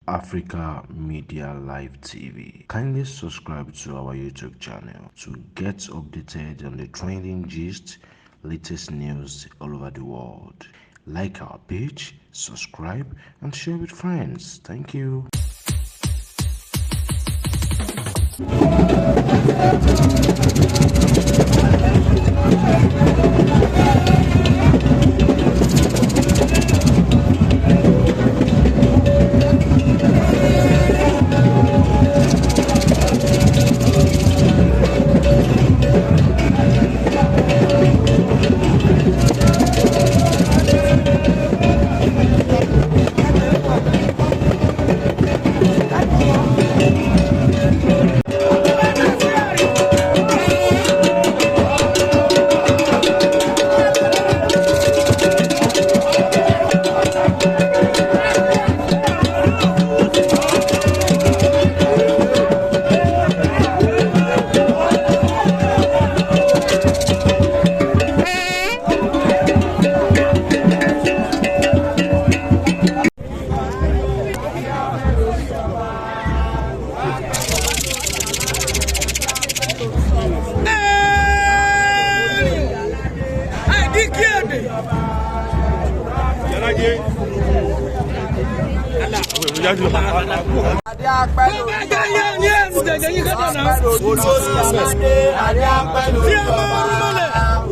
Africa Media Live TV. Kindly subscribe to our YouTube channel to get updated on the trending gist, latest news all over the world. Like our page, subscribe, and share with friends. Thank you. Olórí aládé adé apẹ́ lórí ọba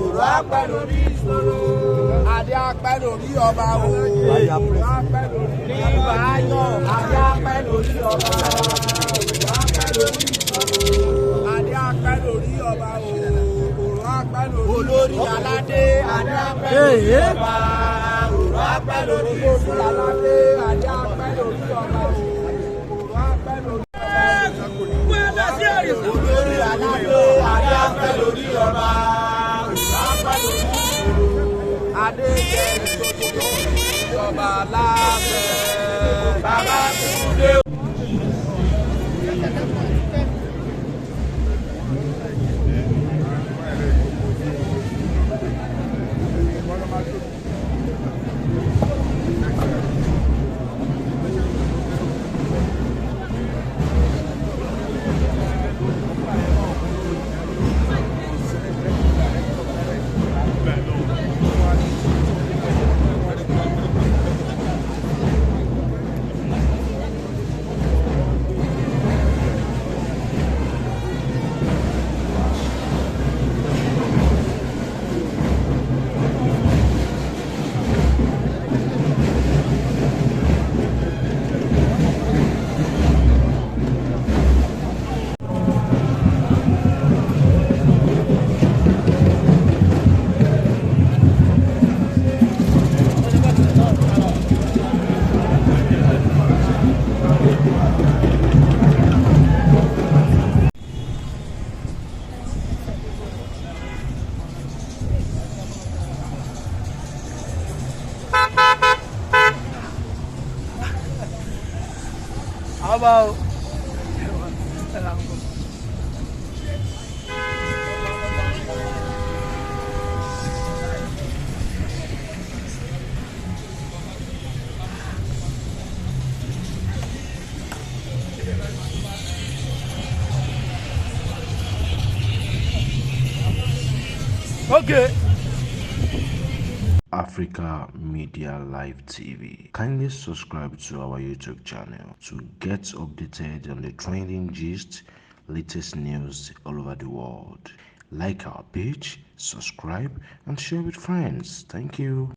òrò apẹ́ lórí olórí aládé adé apẹ́ lórí ọba òrò apẹ́ lórí ọba olórí aládé adé apẹ́ lórí ọba òrò apẹ́ lórí adé jẹ́ ọba lábẹ́ bàbá Túndé. How about okay? Africa Media Live TV. Kindly subscribe to our YouTube channel to get updated on the trending gist, latest news all over the world. Like our page, subscribe, and share with friends. Thank you.